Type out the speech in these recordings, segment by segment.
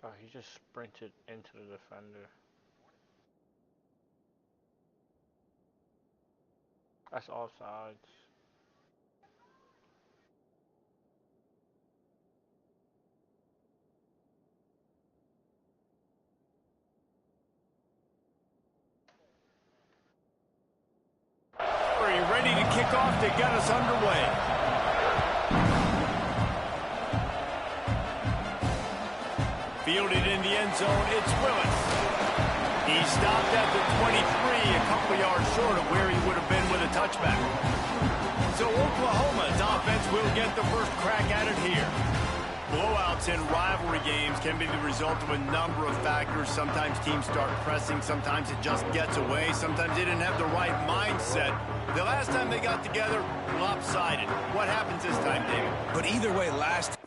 Oh, he just sprinted into the defender. That's offsides. Are you ready to kick off to get us underway? Fielded in the end zone, it's Willis. He stopped at the 23, a couple yards short of where he would have been with a touchback. So Oklahoma's offense will get the first crack at it here. Blowouts in rivalry games can be the result of a number of factors. Sometimes teams start pressing, sometimes it just gets away, sometimes they didn't have the right mindset. The last time they got together, lopsided. What happens this time, David? But either way, last...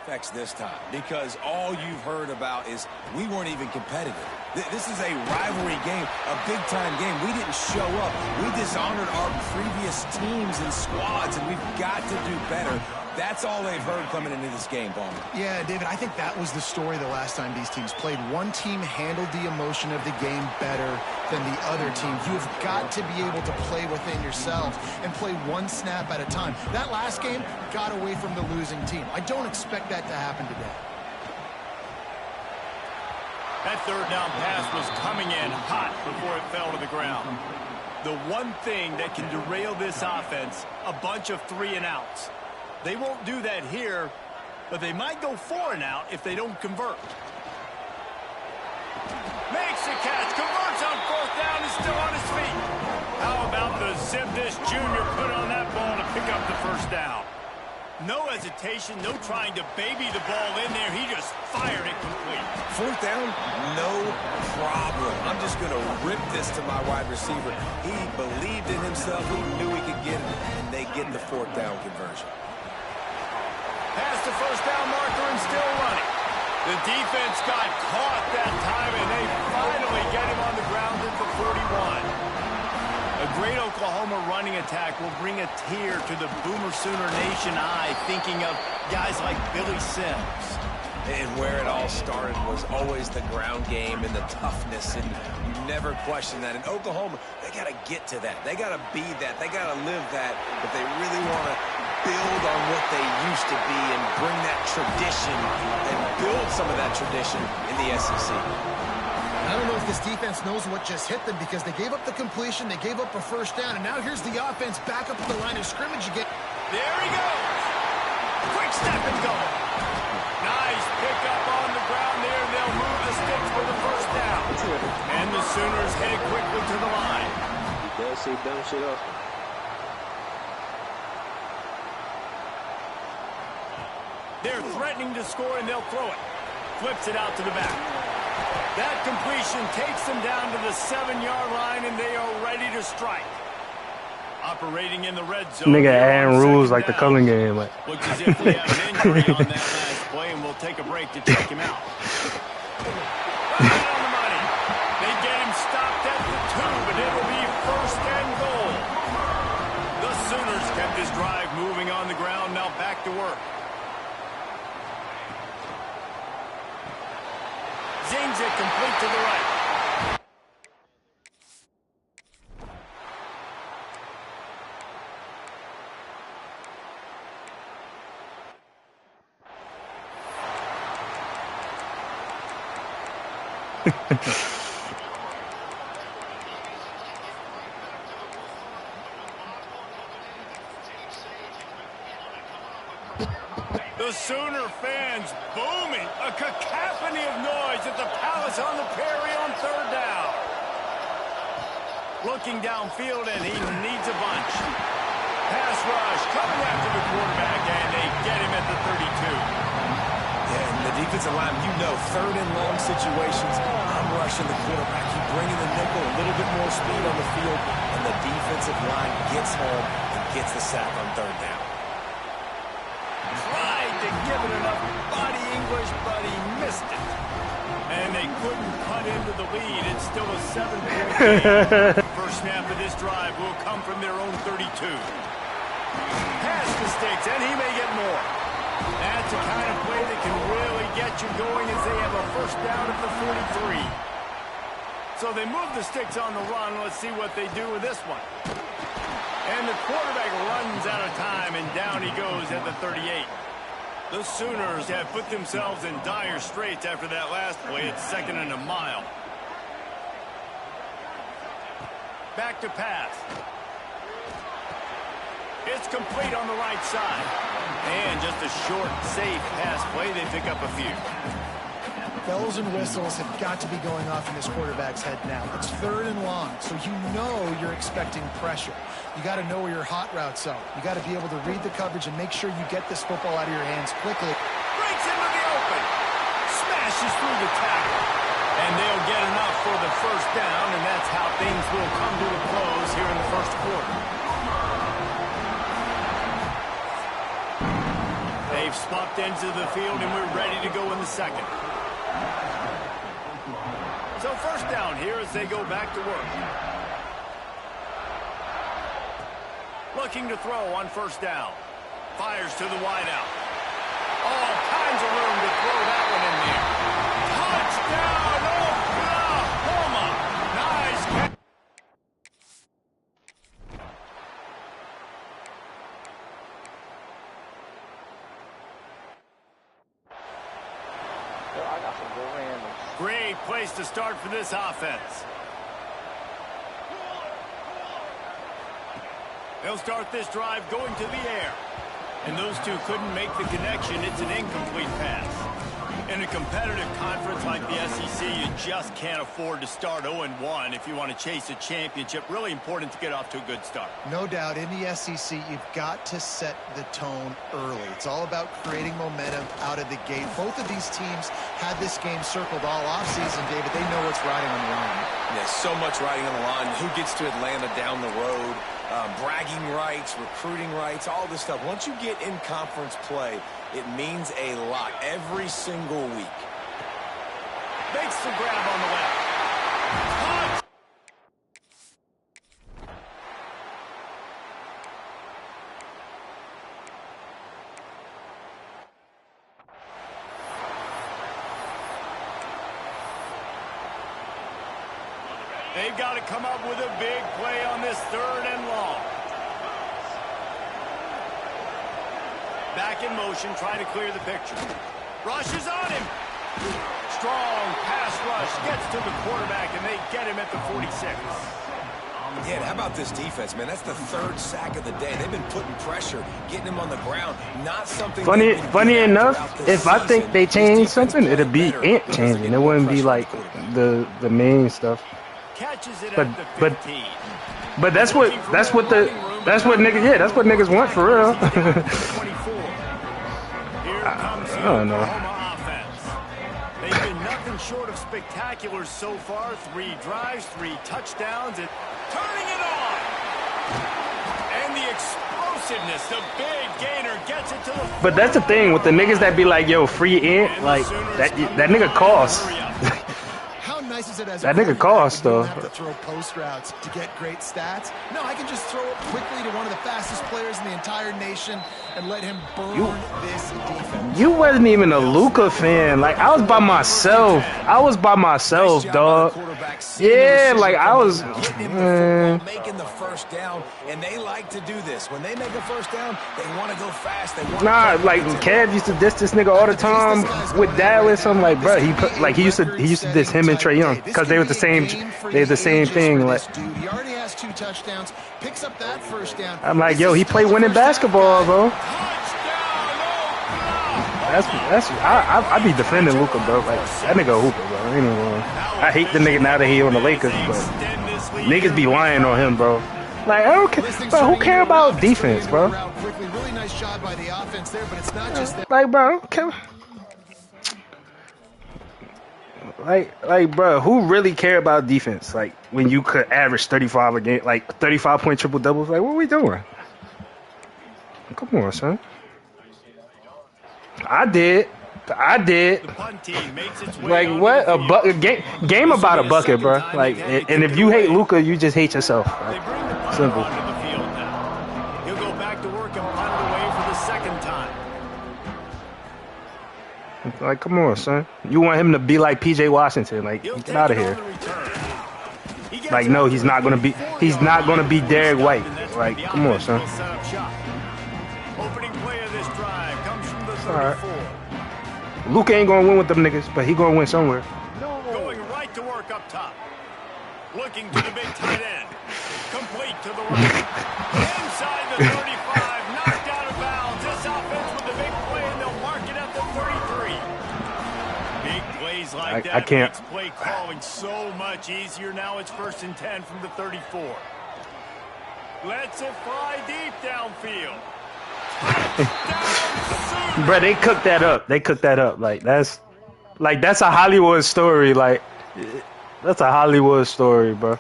affects this time, because all you've heard about is we weren't even competitive. This is a rivalry game, a big-time game. We didn't show up. We dishonored our previous teams and squads, and we've got to do better. That's all they've heard coming into this game, Bowman. Yeah, David, I think that was the story the last time these teams played. One team handled the emotion of the game better than the other team. You have got to be able to play within yourselves and play one snap at a time. That last game got away from the losing team. I don't expect that to happen today. That third down pass was coming in hot before it fell to the ground. The one thing that can derail this offense, a bunch of 3-and-outs. They won't do that here, but they might go 4-and-out if they don't convert. Makes the catch, converts on fourth down, is still on his feet. How about the zip this junior put on that ball to pick up the first down? No hesitation, no trying to baby the ball in there. He just fired it complete. Fourth down, no problem. I'm just going to rip this to my wide receiver. He believed in himself. He knew he could get it, and they get the fourth down conversion. Past the first down marker and still running. The defense got caught that time, and they finally get him on the ground at the 41. A great Oklahoma running attack will bring a tear to the Boomer Sooner Nation eye, thinking of guys like Billy Sims. And where it all started was always the ground game and the toughness, and you never question that. In Oklahoma, they got to get to that. They got to be that. They got to live that. But they really want to build on what they used to be and bring that tradition and build some of that tradition in the SEC. I don't know if this defense knows what just hit them, because they gave up the completion, they gave up a first down, and now here's the offense back up at the line of scrimmage again. There he goes. Quick step and go. Nice pick up on the ground there. They'll move the sticks for the first down. And the Sooners head quickly to the line. Dynasy dumb shit up. They're threatening to score, and they'll throw it. Flips it out to the back. That completion takes them down to the 7-yard line, and they are ready to strike. Operating in the red zone. Nigga adding rules like the culling game. Like. Looks as if we have an injury on that last play, and we'll take a break to check him out. Right on the money. They get him stopped at the 2, but it'll be first and goal. The Sooners kept this drive moving on the ground. Now back to work. Zings it complete to the right. The Sooner fans booming, a cacophony of noise at the Palace on the Prairie on third down. Looking downfield, and he needs a bunch. Pass rush coming after the quarterback, and they get him at the 32. Yeah, and the defensive line, you know, third and long situations, I'm rushing the quarterback. You bring in the nickel, a little bit more speed on the field, and the defensive line gets home and gets the sack on third down. Tried to give it enough body English, but he missed it. And they couldn't cut into the lead. It's still a 7-point lead. First snap of this drive will come from their own 32. Pass the sticks, and he may get more. That's the kind of play that can really get you going as they have a first down at the 43. So they move the sticks on the run. Let's see what they do with this one. And the quarterback runs out of time, and down he goes at the 38. The Sooners have put themselves in dire straits after that last play. It's 2nd and a mile. Back to pass. It's complete on the right side. And just a short, safe pass play. They pick up a few. Bells and whistles have got to be going off in this quarterback's head now. It's 3rd and long, so you know you're expecting pressure. You got to know where your hot routes are. You got to be able to read the coverage and make sure you get this football out of your hands quickly. Breaks into the open. Smashes through the tackle. And they'll get enough for the first down, and that's how things will come to a close here in the first quarter. They've swapped into the field, and we're ready to go in the second. So first down here as they go back to work. Looking to throw on first down. Fires to the wideout. All kinds of room to throw that one in there. Touchdown, Oklahoma! Nice catch. I got some good randoms. Great place to start for this offense. They'll start this drive going to the air. And those two couldn't make the connection. It's an incomplete pass. In a competitive conference like the SEC, you just can't afford to start 0-1 if you want to chase a championship. Really important to get off to a good start. No doubt, in the SEC, you've got to set the tone early. It's all about creating momentum out of the gate. Both of these teams had this game circled all offseason, David. They know what's riding on the line. Yeah, so much riding on the line. Who gets to Atlanta down the road? Bragging rights, recruiting rights, all this stuff. Once you get in conference play, it means a lot every single week. Makes the grab on the left. Touch! They've got to come up with a big play on this 3rd and long. Back in motion, trying to clear the picture. Rushes on him. Strong pass rush. Gets to the quarterback, and they get him at the 46. Yeah, and how about this defense, man? That's the 3rd sack of the day. They've been putting pressure, getting him on the ground. Not something. Funny enough, if I think they changed something, it'd be ant changing. It wouldn't be like the main stuff. Catches it But at the 15. but that's what niggas want for real. I don't know. Offense. They've been nothing short of spectacular so far. 3 drives, 3 touchdowns, and turning it on. And the explosiveness, the big gainer gets it to the. But that's the thing with the niggas that be like, yo, free ant, like that nigga costs. How nice is it as That nigga costs, though. You don't have to throw post routes to get great stats. No, I can just throw it quickly to one of the fastest players in the entire nation and let him burn this defense. You wasn't even a Luka fan. Like, I was by myself. Dog. Yeah, like, I was. Making the first down, and they like to do this. When they make a first down, they want to go fast. Nah, like Kev used to diss this nigga all the time with Dallas. I'm like, bro, he used to diss him and Trae Young because they were the same. They're the same thing. Like, he already has 2 touchdowns. Picks up that first down. I'm like, yo, he played winning basketball, bro. I be defending Luka, bro. Like, that nigga a hooper, bro. Anyway, I hate the nigga now that he on the Lakers, but niggas be lying on him, bro. Like, I don't care, bro. Who care about defense, bro? Really nice job by the offense there, but it's not just that. Like, bro, I don't care. Like, bro, who really care about defense? Like, when you could average 35 a game, like 35-point triple doubles. Like, what are we doing? Come on, son. I did. Like, what? Game about a bucket, bro. Like, and if you hate Luka, you just hate yourself. Like, simple. He'll go back back to work and punt it away for the second time. Like, come on, son. You want him to be like P.J. Washington? Like, He'll get out of take it here. on the return. He gets Like, no, out he's to not the gonna be. 34 He's not gonna be yard Derek line. White. And that's Like, where the come on, offense son. will set up shop. Opening play of this drive comes from the 34. Alright. Luka ain't gonna win with them niggas, but he gonna win somewhere. Going right to work up top. Looking to the big tight end. Complete to the right. Inside the 35. Knocked out of bounds. This offense with the big play, and they'll mark it at the 33. Big plays like that I can't. makes play calling so much easier. Now it's 1st and 10 from the 34. Lets it fly deep downfield. Touchdown, Bro, they cooked that up. They cooked that up. Like, that's a Hollywood story. Like, that's a Hollywood story, bro.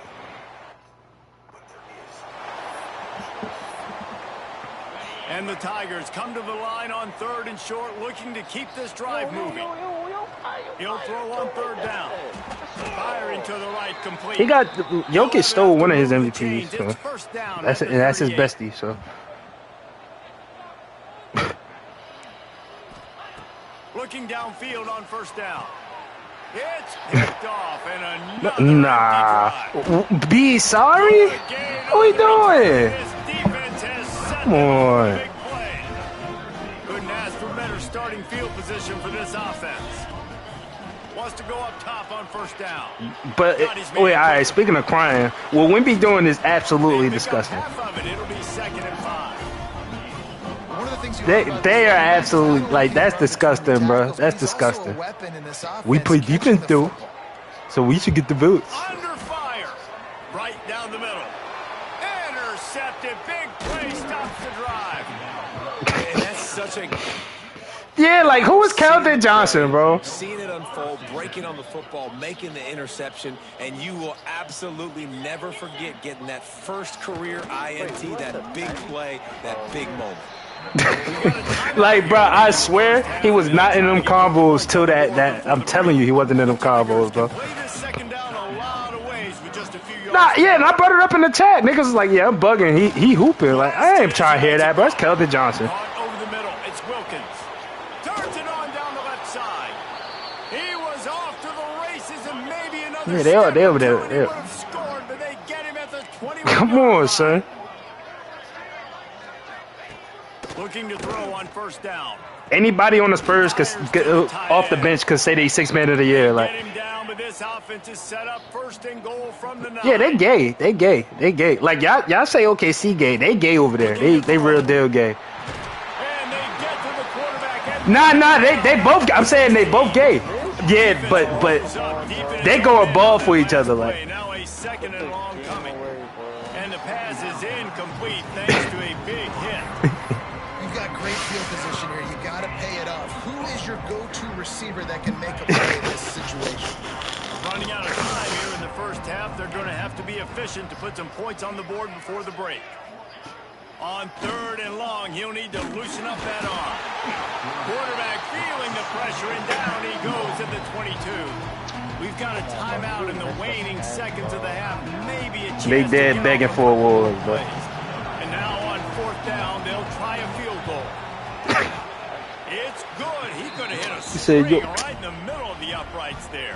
And the Tigers come to the line on 3rd and short, looking to keep this drive moving. He'll throw on 3rd down. Firing to the right, complete. He got Jokic stole one of his MVPs. So It's first down that's at the his 38. bestie. So Looking downfield on 1st down. It's picked off and another nah. empty drive. Be sorry. Good gain What we on the doing? This defense has set Come them up on. with a big play. Couldn't ask for better starting field position for this offense. Wants to go up top on 1st down. But wait, all right. Speaking of crying, what Wimby doing is absolutely disgusting. Half of it. It'll be 2nd and 5. One of the things you They love about they this are game is absolutely how like he that's breaks disgusting, through bro. tackles, That's but he's also a disgusting. weapon in this We offense, play catching defense the too, football. so we should get the boots. Under fire. Right down the middle. Intercepted. Big play. Stops the drive. And that's such a... Yeah, like who was Calvin Johnson, bro? Seeing it unfold, breaking on the football, making the interception, and you will absolutely never forget getting that first career INT, that big play, that big moment. Like, bro, I swear he was not in them combos till that. I'm telling you, he wasn't in them combos, bro. Play this 2nd down a lot of ways with just a few yards. Nah, yeah, and I brought it up in the chat. Niggas was like, yeah, I'm bugging. He hooping. Like, I ain't trying to hear that, bro. It's Calvin Johnson. Caught over the middle. It's Wilkins. Turns it on down the left side. He was off to the races and maybe another Yeah, they over there. step or two, and he Yeah. would have scored, but they get him at the 21. Come on, son. Looking to throw on 1st down. Anybody on the Spurs off the bench could say they 6th man of the year. Like, Get him down, but this offense is set up 1st and goal from the 9. yeah, they gay. They gay. They gay. Like y'all say OKC gay. They gay over there. They real deal gay. And they get to the quarterback. Nah. They both. I'm saying they both gay. Yeah, but they go above for each other. Like, Now a 2nd and long coming. And the pass is incomplete thanks to a big hit. You've got great field position here. You got to pay it off. Who is your go-to receiver that can make a play in this situation? Running out of time here in the 1st half. They're going to have to be efficient to put some points on the board before the break. On 3rd and long, he'll need to loosen up that arm. Quarterback feeling the pressure, and down he goes at the 22. We've got a timeout in the waning seconds of the half. Maybe a chance they to dead get begging off for a awards, couple but plays. And now on 4th down, they'll try a field goal. It's good. He could have hit a said, string "Yo." right in the middle of the uprights there.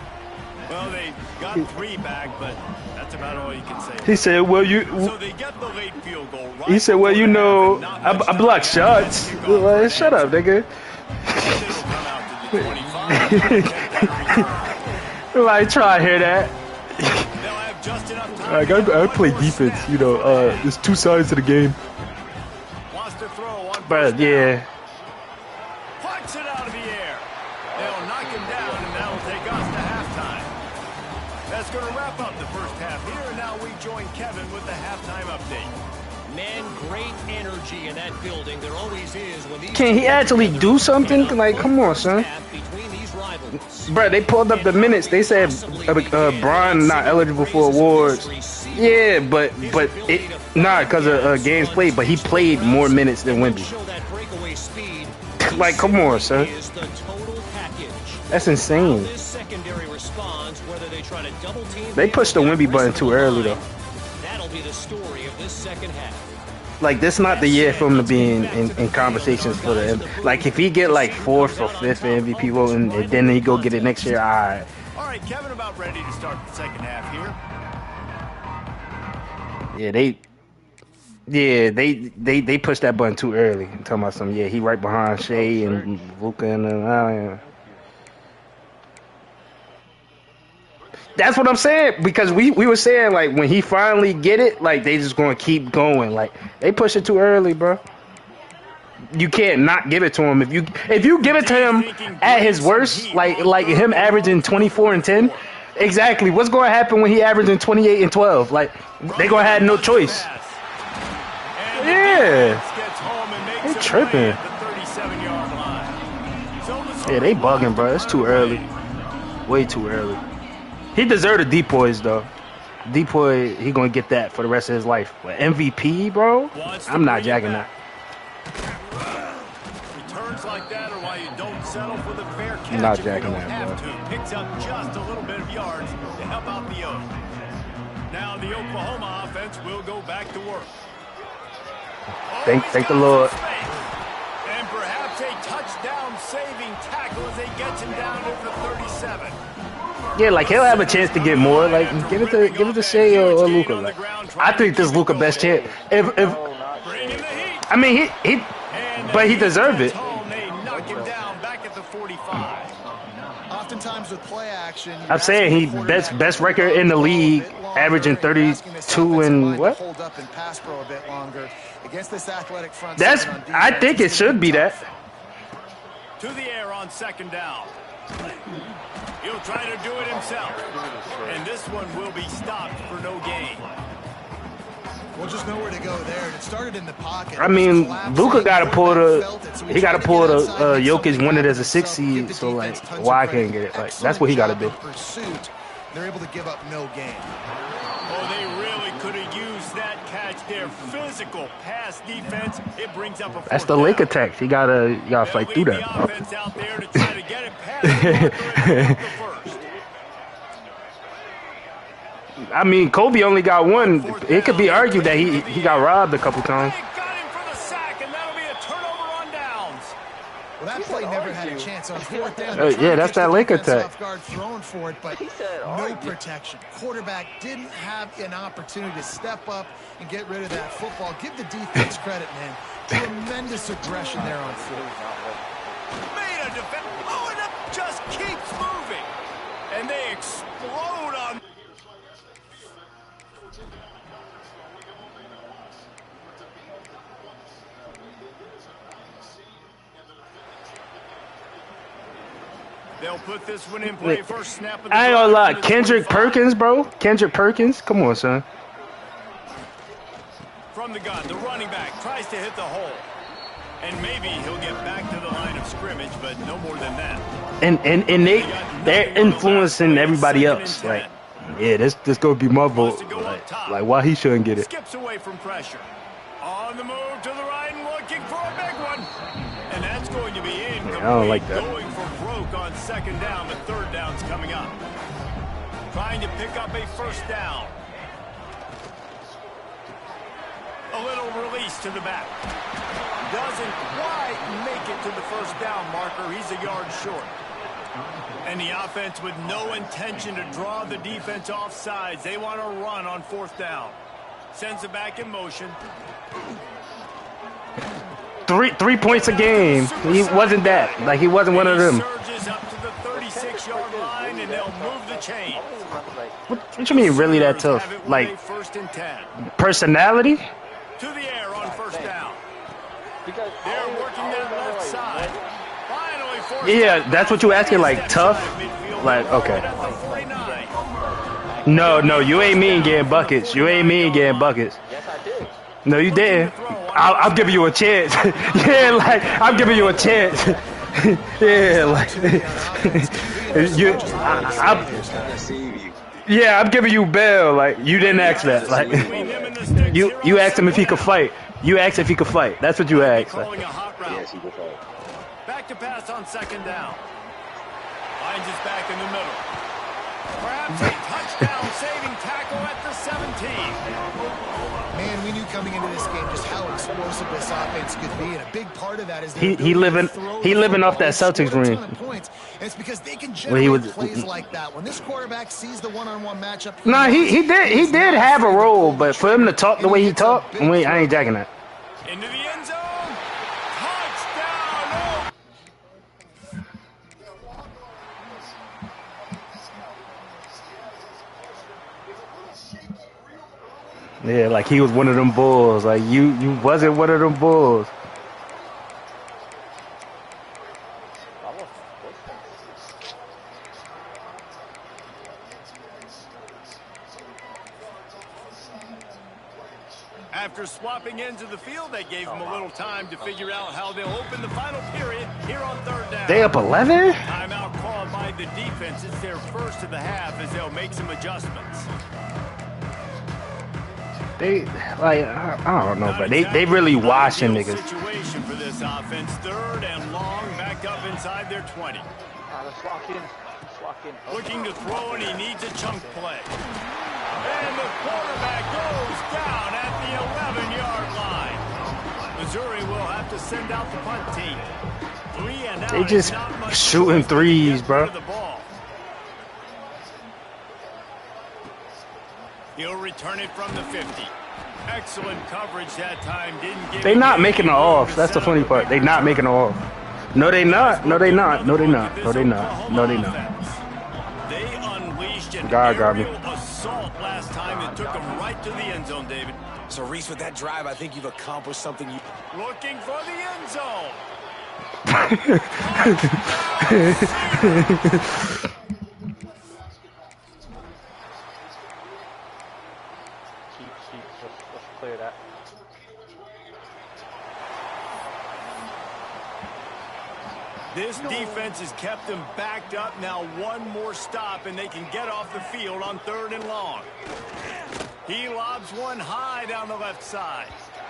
Well, they got 3 back, but that's about all you can say. he said, "Well, So they get the late field goal. Right He said, well, you before know, half, and not much I block time shots. to kick off Like, the shut up, nigga. It'll come out to the 25. Like, try to hear that. They'll have just enough time Like, to get I one play more defense, snap. you know. There's 2 sides to the game. Wants to throw on But 1st yeah, down. Punts it out of the air. They'll knock him down, and that'll take us to halftime. That's going to wrap up the 1st half here, and now we join Kevin with the halftime update. Man, great energy in that building. There always is when these can he actually do something? Like, come on, son. between these rivals. Bro, they pulled up the minutes. They said Bron not eligible for awards. Yeah, but it because of games played. But he played more minutes than Wemby. Show that breakaway speed. Like, come on, son. Is the total package. That's insane. This secondary responds, whether they try to double team. They pushed the Wemby button too early though. That'll be the story of this 2nd half. Like, this not the year for him to be in conversations for the like. If he get like 4th or 5th MVP voting, and then he go get it next year, alright. All right, Kevin, about ready to start the second half here. Yeah, they pushed that button too early. I'm talking about some. Yeah, he right behind Shea and Luka and. That's what I'm saying, because we were saying, like, when he finally get it, like, they just gonna keep going. Like, they push it too early, bro. You can't not give it to him. If you give it to him at his worst, like him averaging 24 and 10, exactly. What's gonna happen when he averaging 28 and 12? Like, they gonna have no choice. Yeah, they tripping. Yeah, they bugging, bro. It's too early. Way too early. He deserved the depoys, though. Depoy, he gonna get that for the rest of his life. But MVP, bro, I'm not jacking that. Returns like that are why you don't settle for the fair catch. I'm not jacking that, bro. Picks up just a little bit of yards to help out the Oak. Now the Oklahoma offense will go back to work. Thank the Lord. And perhaps a touchdown-saving tackle as they get him down to the 37. Yeah, like, he'll have a chance to get more. Like, give it to Shea or Luka. Like, I think this Luka best chance. If I mean but he deserved it. Oftentimes with play action, I'm saying he best record in the league, averaging 32 and what? Hold up and pass pro a bit longer against this athletic front. I think it should be that. To the air on second down. He'll try to do it himself. And this one will be stopped for no gain. Well, just nowhere to go there. It started in the pocket. I mean, Luka got to pull the Jokic win it as a 6 seed. So, like, why I can't get it? Like, that's what he got to do. They're able to give up no gain. Oh, they really could have used that catch there. Physical pass defense. It brings up a That's the Laker tech. You gotta fight through that. Offense out there to try to get it past the first. I mean, Kobe only got one. It could be argued that he got robbed a couple times. Got him for the sack, and that'll be a turnover on downs. Well, that play never had a chance on fourth down. Yeah, that's that Laker attack. Throwing for it, but no protection. Quarterback didn't have an opportunity to step up and get rid of that football. Give the defense credit, man. Tremendous aggression there on fourth. Made a defense. Oh, and it just keeps moving. And they explode on. They'll put this one in play first snap of the I ain't gonna lie, Kendrick 25. Perkins, bro. Kendrick Perkins, come on, son. From the gun, the running back tries to hit the hole. And maybe he'll get back to the line of scrimmage, but no more than that. And they're influencing everybody else. Like, yeah, this gonna be my vote. Like why he shouldn't get it. Skips away from pressure. On the move to the right and looking for a big one. And that's going to be incomplete. I don't like that. Going for broke on second down, but third down's coming up. Trying to pick up a first down. A little release to the back. Doesn't quite make it to the first down marker. He's a yard short. And the offense with no intention to draw the defense off sides. They want to run on fourth down. Sends it back in motion. 3 points a game. He wasn't that. Like he wasn't one of them. Surges up to the 36-yard line, and they'll move the chain. What you mean really that tough? Like First and 10. personality? To the air on first down. They're working that left side. Finally forced Yeah, that's what you asking, like tough? Like, okay. at the 49. No, you ain't mean getting buckets. You ain't mean getting buckets. No, you didn't. I'll give you a chance. Yeah, like I'm giving you a chance. Yeah, like yeah, I'm giving you bail. Like you didn't ask that. Like you asked him if he could fight. You asked if he could fight. That's what you asked. Like. Calling a hot route. Yes, he will fight. Back to pass on second down. Finds his back in the middle. Perhaps a touchdown-saving tackle at the 17. Man, we knew coming into this game just how explosive this offense could be, and a big part of that is he living off that Celtics ring. It's because they can generate plays like that. When this quarterback sees the one-on-one matchup, nah, he did have a role, but for him to talk the way he talked, I ain't jacking that. Into the end zone. Touchdown. Yeah, like he was one of them bulls. Like you wasn't one of them bulls. After swapping ends of the field, they gave him a little time to figure out how they'll open the final period here on third down. They up 11? Timeout called by the defense. It's their first of the half as they'll make some adjustments. They like I don't know, but they really washing niggas. Situation for this offense, third and long, back up inside their 20. Let's lock in. Looking to throw, and he needs a chunk play. And the quarterback goes down at the 11-yard line. Missouri will have to send out the punt team. 3 and out. They just shooting threes, bro. He'll return it from the 50. Excellent coverage that time. Didn't give. They not making it off. That's the funny part. They not making it off. No, they not. No, they not. No, they not. No, they not. No, they not. They unleashed an aerial assault last time that took them right to the end zone, David. So, Reese, with that drive, I think you've accomplished something. Looking for the end zone. Let's clear that. This defense has kept them backed up. Now one more stop, and they can get off the field on third and long. He lobs one high down the left side.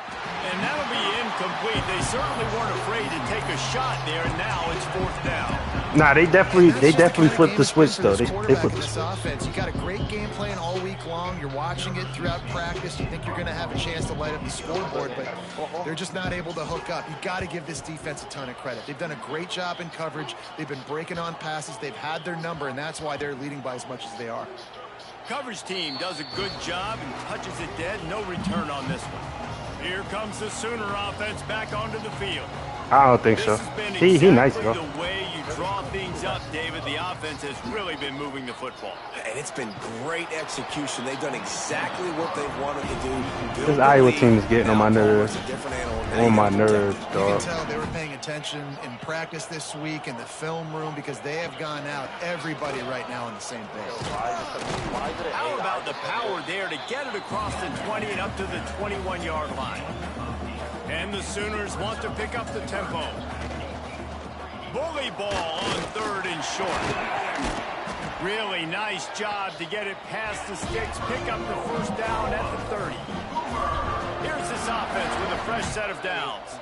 And that'll be incomplete. They certainly weren't afraid to take a shot there, and now it's fourth down. Nah, they definitely flipped the switch, though. They flipped the switch. Offense. You got a great game plan all week long. You're watching it throughout practice. You think you're going to have a chance to light up the scoreboard, but they're just not able to hook up. You got to give this defense a ton of credit. They've done a great job in coverage. They've been breaking on passes. They've had their number, and that's why they're leading by as much as they are. Coverage team does a good job and touches it dead. No return on this one. Here comes the Sooner offense back onto the field. I don't think so. He nice, though. The way you draw things up, David, the offense has really been moving the football. And it's been great execution. They've done exactly what they've wanted to do. This Iowa team is getting on my nerves. On my nerves, dog. You can tell they were paying attention in practice this week in the film room because they have gone out, everybody right now on the same page. How about the power there to get it across the 20 and up to the 21-yard line? And the Sooners want to pick up the tempo. Bully ball on third and short. Really nice job to get it past the sticks, pick up the first down at the 30. Here's this offense with a fresh set of downs.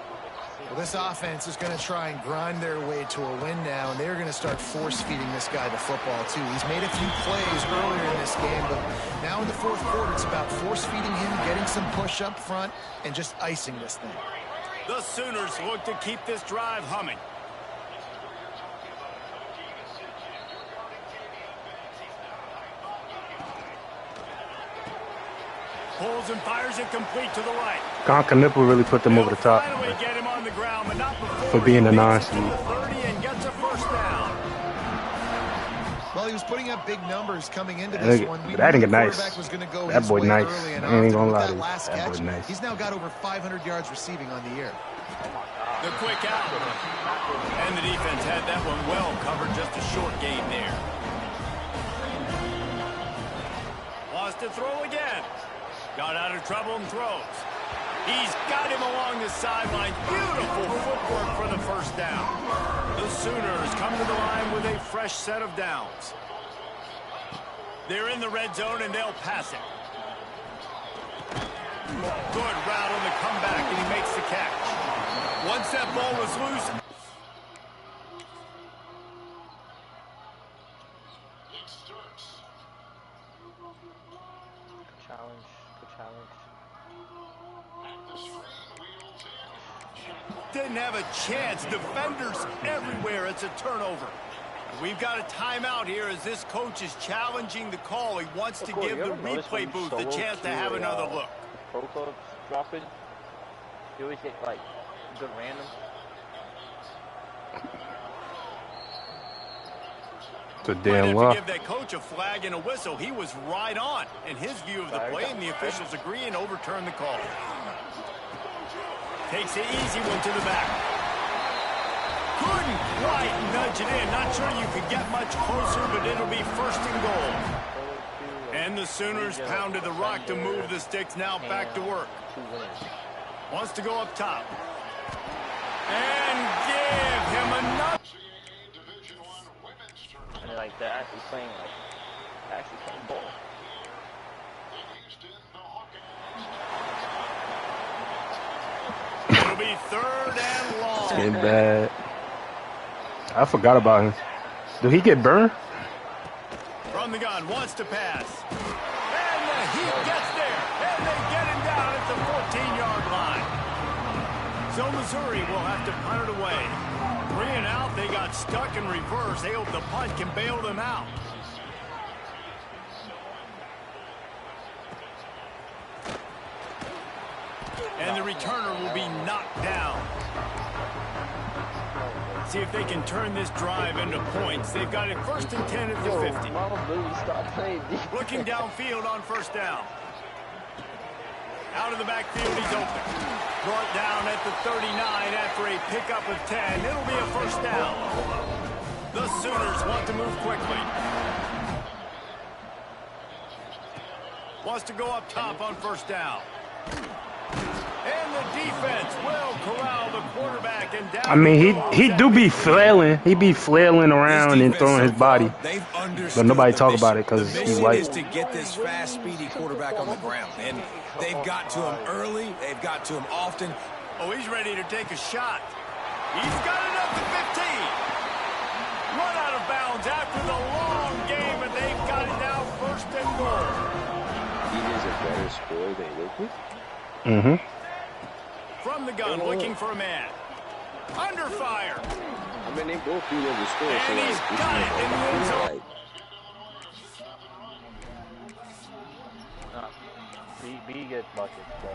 Well, this offense is going to try and grind their way to a win now, and they're going to start force-feeding this guy the football, too. He's made a few plays earlier in this game, but now in the fourth quarter, it's about force-feeding him, getting some push up front, and just icing this thing. The Sooners look to keep this drive humming. Pulls and fires it complete to the right. Gonka Nipple really put them over the top Get him on the ground, but not for being a non-seed. And gets a first down. Well, he was putting up big numbers coming into this one. That nigga nice. Go that boy nice. I ain't gonna lie to you. That boy nice. He's now got over 500 yards receiving on the year. The quick out. And the defense had that one well covered. Just a short gain there. Lost to throw again. Got out of trouble and throws. He's got him along the sideline. Beautiful footwork for the first down. The Sooners come to the line with a fresh set of downs. They're in the red zone, and they'll pass it. Good route on the comeback, and he makes the catch. Once that ball was loose. didn't have a chance. Defenders everywhere. It's a turnover. We've got a timeout here as this coach is challenging the call. He wants to give the replay booth the chance to have another look. Pro clubs dropping. You always get like good random. It's a damn law. Give that coach a flag and a whistle. He was right on in his view of the play, and the officials agree and overturn the call. Takes the easy one to the back. Couldn't quite nudge it in. Not sure you could get much closer, but it'll be first and goal. And the Sooners pounded the rock to move the sticks. Now back to work. Wants to go up top. And give him another. And like they're actually playing ball. It'll be third and long. It's getting bad. I forgot about him. Did he get burned? From the gun, wants to pass. And the Heat gets there. And they get him down at the 14-yard line. So Missouri will have to punt it away. 3 and out, they got stuck in reverse. They hope the punt can bail them out. And the returner will be knocked down. See if they can turn this drive into points. They've got it first and 10 at the 50. Looking downfield on first down. Out of the backfield, he's open. Brought down at the 39 after a pickup of 10. It'll be a first down. The Sooners want to move quickly. Wants to go up top on first down. And the defense will corral the quarterback and down. I mean, he do be flailing. He be flailing around and throwing his body. But nobody talk about it because he's white. Is to get this fast, speedy quarterback on the ground. And they've got to him early. They've got to him often. Oh, he's ready to take a shot. He's got it up to 15. Run out of bounds after the long game, and they've got it now first and goal. He is a better scorer than Wilkie. Mm-hmm. From the gun, looking for a man. Under fire. I mean, they both do the score. And so he's got it in the end zone. B gets buckets, bro.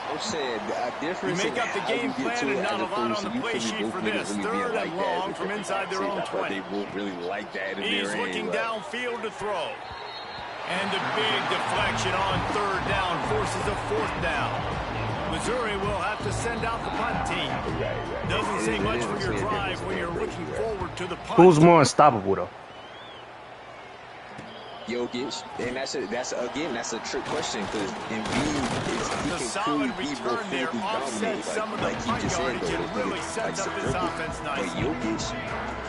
I'm saying a difference. You make up the game plan and not a lot on the play sheet for this. Third and long from inside their own 20. They won't really like that. He's looking downfield to throw. And the big deflection on third down forces a fourth down. Missouri will have to send out the punt team. Doesn't say much for your drive when you're looking forward to the punt. Who's more unstoppable, though? Jokic, and that's a trick question because Embiid the solid return there offsets some of the punt yardage and really sets up this offense nicely.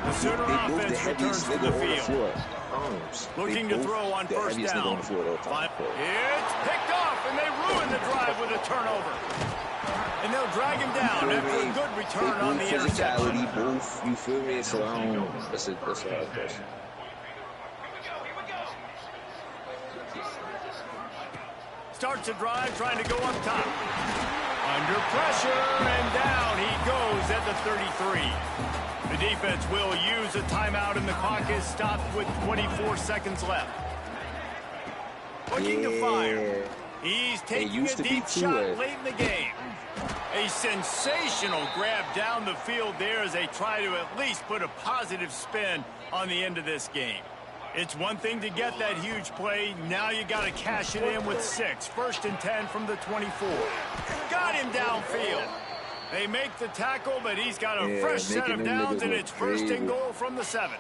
The Sooner offense returns to the field. Looking to throw on first down. It's picked off, and they ruin the drive with a turnover. And they'll drag him down after a good return on the interception. Both, you feel me? So that's a hard question. Starts a drive trying to go up top. Under pressure, and down he goes at the 33. The defense will use a timeout, and the clock is stopped with 24 seconds left. Looking to fire. He's taking a deep shot late in the game. A sensational grab down the field there as they try to at least put a positive spin on the end of this game. It's one thing to get that huge play. Now you got to cash it in with 6. First and 10 from the 24. Got him downfield. They make the tackle, but he's got a fresh set of downs, and it's first and goal from the 7.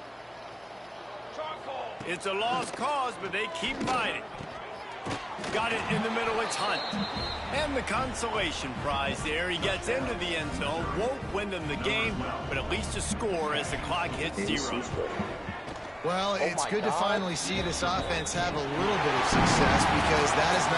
It's a lost cause, but they keep fighting. Got it in the middle. It's Hunt. And the consolation prize there. He gets into the end zone. Won't win them the game, but at least a score as the clock hits 0. Well, it's good to finally see this offense have a little bit of success because that is not